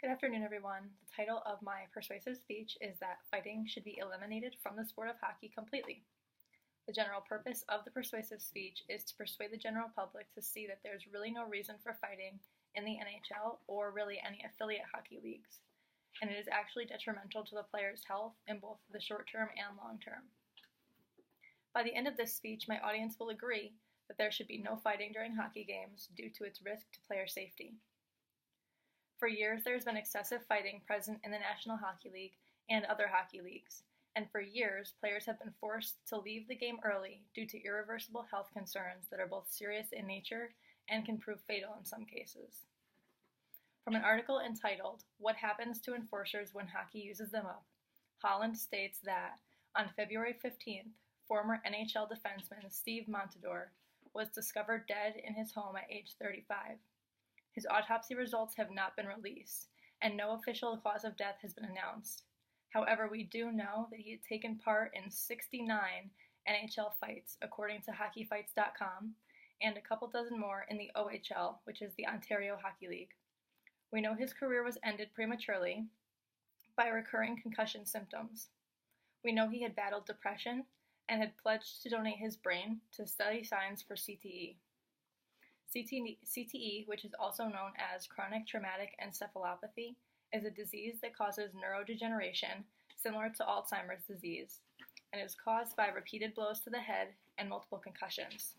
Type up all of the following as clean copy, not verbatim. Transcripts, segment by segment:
Good afternoon, everyone. The title of my persuasive speech is that fighting should be eliminated from the sport of hockey completely. The general purpose of the persuasive speech is to persuade the general public to see that there's really no reason for fighting in the NHL or really any affiliate hockey leagues, and it is actually detrimental to the player's health in both the short term and long term. By the end of this speech, my audience will agree that there should be no fighting during hockey games due to its risk to player safety. For years, there has been excessive fighting present in the National Hockey League and other hockey leagues, and for years, players have been forced to leave the game early due to irreversible health concerns that are both serious in nature and can prove fatal in some cases. From an article entitled, "What Happens to Enforcers When Hockey Uses Them Up?" Holland states that, on February 15th, former NHL defenseman Steve Montador was discovered dead in his home at age 35. His autopsy results have not been released, and no official cause of death has been announced. However, we do know that he had taken part in 69 NHL fights, according to hockeyfights.com, and a couple dozen more in the OHL, which is the Ontario Hockey League. We know his career was ended prematurely by recurring concussion symptoms. We know he had battled depression and had pledged to donate his brain to study signs for CTE. CTE, which is also known as chronic traumatic encephalopathy, is a disease that causes neurodegeneration similar to Alzheimer's disease and is caused by repeated blows to the head and multiple concussions.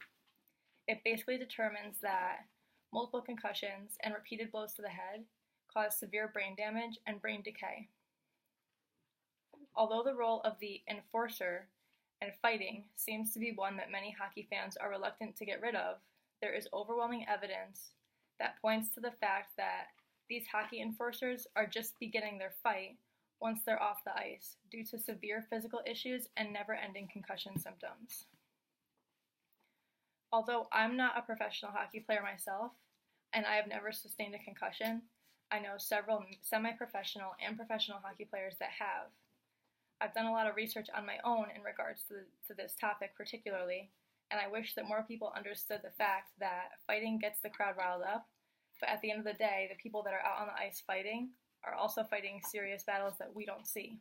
It basically determines that multiple concussions and repeated blows to the head cause severe brain damage and brain decay. Although the role of the enforcer and fighting seems to be one that many hockey fans are reluctant to get rid of, there is overwhelming evidence that points to the fact that these hockey enforcers are just beginning their fight once they're off the ice due to severe physical issues and never-ending concussion symptoms. Although I'm not a professional hockey player myself, and I have never sustained a concussion, I know several semi-professional and professional hockey players that have. I've done a lot of research on my own in regards to this topic particularly, and I wish that more people understood the fact that fighting gets the crowd riled up, but at the end of the day, the people that are out on the ice fighting are also fighting serious battles that we don't see.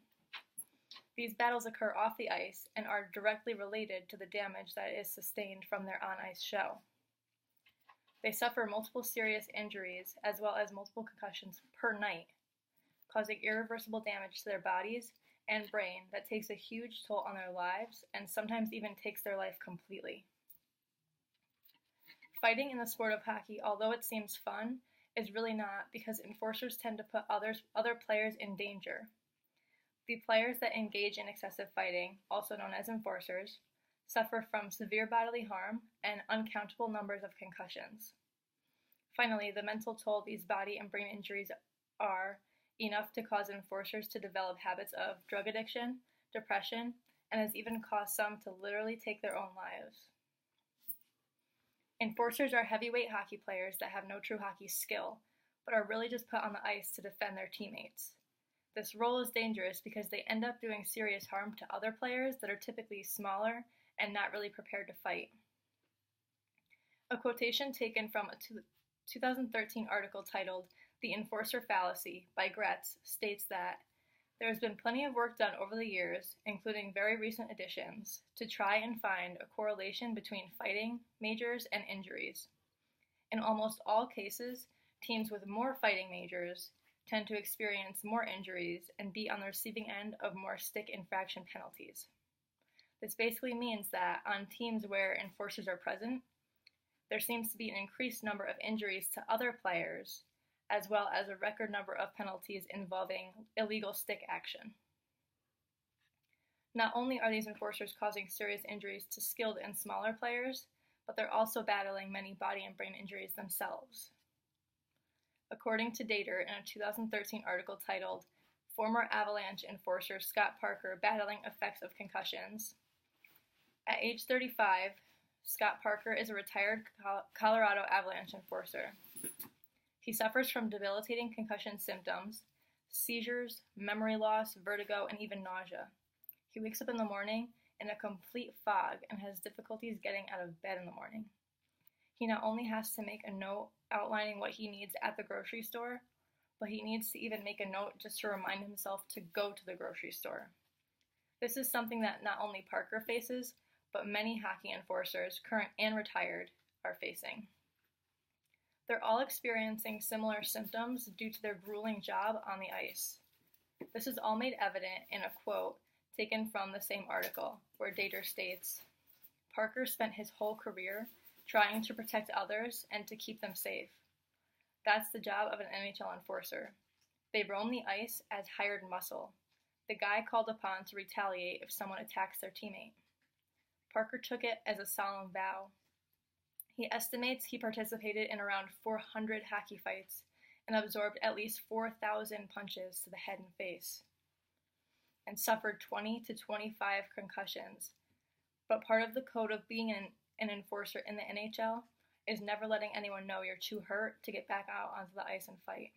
These battles occur off the ice and are directly related to the damage that is sustained from their on-ice show. They suffer multiple serious injuries as well as multiple concussions per night, causing irreversible damage to their bodies and brain that takes a huge toll on their lives and sometimes even takes their life completely. Fighting in the sport of hockey, although it seems fun, is really not, because enforcers tend to put other players in danger. The players that engage in excessive fighting, also known as enforcers, suffer from severe bodily harm and uncountable numbers of concussions. Finally, the mental toll these body and brain injuries are enough to cause enforcers to develop habits of drug addiction, depression, and has even caused some to literally take their own lives. Enforcers are heavyweight hockey players that have no true hockey skill, but are really just put on the ice to defend their teammates. This role is dangerous because they end up doing serious harm to other players that are typically smaller and not really prepared to fight. A quotation taken from a 2013 article titled "The Enforcer Fallacy" by Gretz states that there has been plenty of work done over the years, including very recent additions, to try and find a correlation between fighting, majors, and injuries. In almost all cases, teams with more fighting majors tend to experience more injuries and be on the receiving end of more stick infraction penalties. This basically means that on teams where enforcers are present, there seems to be an increased number of injuries to other players, as well as a record number of penalties involving illegal stick action. Not only are these enforcers causing serious injuries to skilled and smaller players, but they're also battling many body and brain injuries themselves. According to Dater, in a 2013 article titled "Former Avalanche Enforcer Scott Parker Battling Effects of Concussions," at age 35, Scott Parker is a retired Colorado Avalanche enforcer. He suffers from debilitating concussion symptoms, seizures, memory loss, vertigo, and even nausea. He wakes up in the morning in a complete fog and has difficulties getting out of bed in the morning. He not only has to make a note outlining what he needs at the grocery store, but he needs to even make a note just to remind himself to go to the grocery store. This is something that not only Parker faces, but many hockey enforcers, current and retired, are facing. They're all experiencing similar symptoms due to their grueling job on the ice. This is all made evident in a quote taken from the same article, where Dater states, "Parker spent his whole career trying to protect others and to keep them safe. That's the job of an NHL enforcer. They roam the ice as hired muscle, the guy called upon to retaliate if someone attacks their teammate. Parker took it as a solemn vow. He estimates he participated in around 400 hockey fights and absorbed at least 4,000 punches to the head and face, and suffered 20 to 25 concussions. But part of the code of being an enforcer in the NHL is never letting anyone know you're too hurt to get back out onto the ice and fight.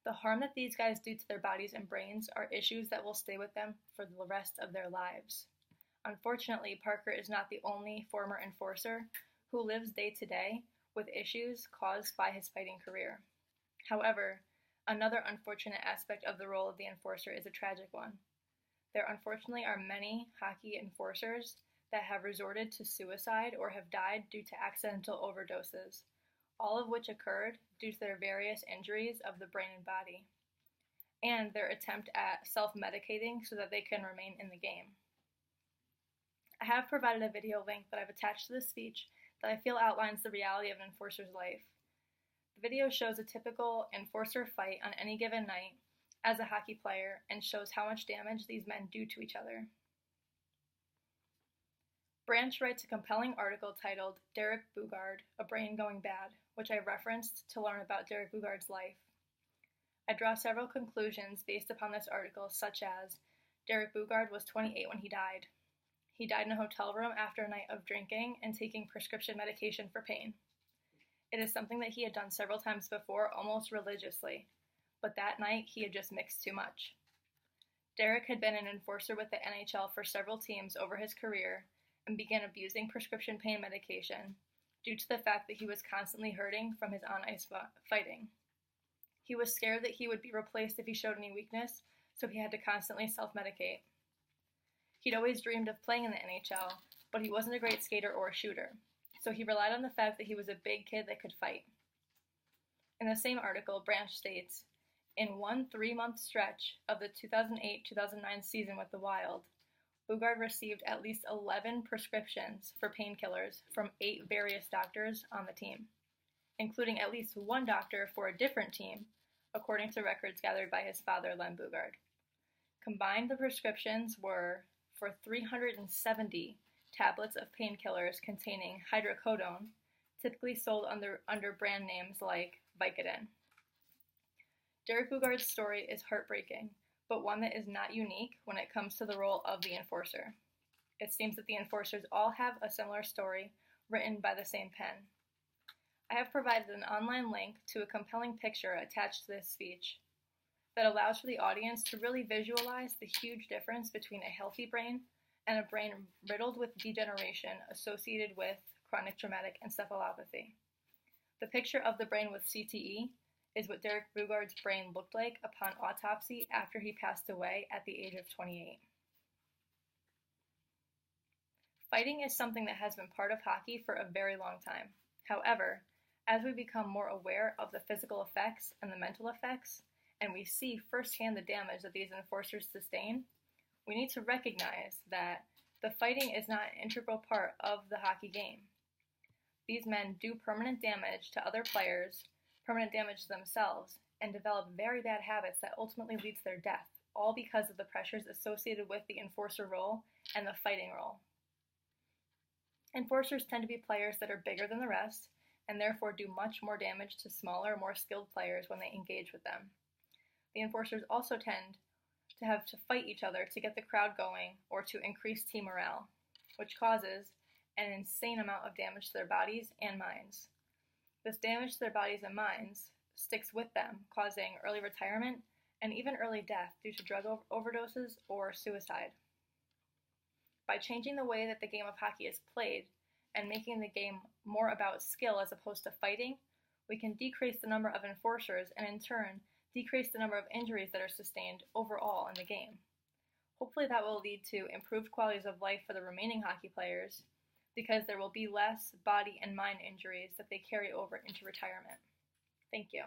The harm that these guys do to their bodies and brains are issues that will stay with them for the rest of their lives. Unfortunately, Parker is not the only former enforcer who lives day to day with issues caused by his fighting career. However, another unfortunate aspect of the role of the enforcer is a tragic one. There unfortunately are many hockey enforcers that have resorted to suicide or have died due to accidental overdoses, all of which occurred due to their various injuries of the brain and body, and their attempt at self-medicating so that they can remain in the game. I have provided a video link that I've attached to this speech that I feel outlines the reality of an enforcer's life. The video shows a typical enforcer fight on any given night as a hockey player and shows how much damage these men do to each other. Branch writes a compelling article titled Derek Boogaard, A Brain Going Bad, which I referenced to learn about Derek Boogaard's life. I draw several conclusions based upon this article, such as Derek Boogaard was 28 when he died. He died in a hotel room after a night of drinking and taking prescription medication for pain. It is something that he had done several times before, almost religiously, but that night he had just mixed too much. Derek had been an enforcer with the NHL for several teams over his career and began abusing prescription pain medication due to the fact that he was constantly hurting from his on-ice fighting. He was scared that he would be replaced if he showed any weakness, so he had to constantly self-medicate. He'd always dreamed of playing in the NHL, but he wasn't a great skater or a shooter, so he relied on the fact that he was a big kid that could fight. In the same article, Branch states, in one 3-month stretch of the 2008-2009 season with the Wild, Boogaard received at least 11 prescriptions for painkillers from 8 various doctors on the team, including at least one doctor for a different team, according to records gathered by his father, Len Boogaard. Combined, the prescriptions were for 370 tablets of painkillers containing hydrocodone, typically sold under brand names like Vicodin. Derek Boogaard's story is heartbreaking, but one that is not unique when it comes to the role of the enforcer. It seems that the enforcers all have a similar story written by the same pen. I have provided an online link to a compelling picture attached to this speech that allows for the audience to really visualize the huge difference between a healthy brain and a brain riddled with degeneration associated with chronic traumatic encephalopathy. The picture of the brain with CTE is what Derek Boogaard's brain looked like upon autopsy after he passed away at the age of 28. Fighting is something that has been part of hockey for a very long time. However, as we become more aware of the physical effects and the mental effects, and we see firsthand the damage that these enforcers sustain, we need to recognize that the fighting is not an integral part of the hockey game. These men do permanent damage to other players, permanent damage to themselves, and develop very bad habits that ultimately lead to their death, all because of the pressures associated with the enforcer role and the fighting role. Enforcers tend to be players that are bigger than the rest, and therefore do much more damage to smaller, more skilled players when they engage with them. The enforcers also tend to have to fight each other to get the crowd going or to increase team morale, which causes an insane amount of damage to their bodies and minds. This damage to their bodies and minds sticks with them, causing early retirement and even early death due to drug overdoses or suicide. By changing the way that the game of hockey is played and making the game more about skill as opposed to fighting, we can decrease the number of enforcers and in turn decrease the number of injuries that are sustained overall in the game. Hopefully that will lead to improved qualities of life for the remaining hockey players because there will be less body and mind injuries that they carry over into retirement. Thank you.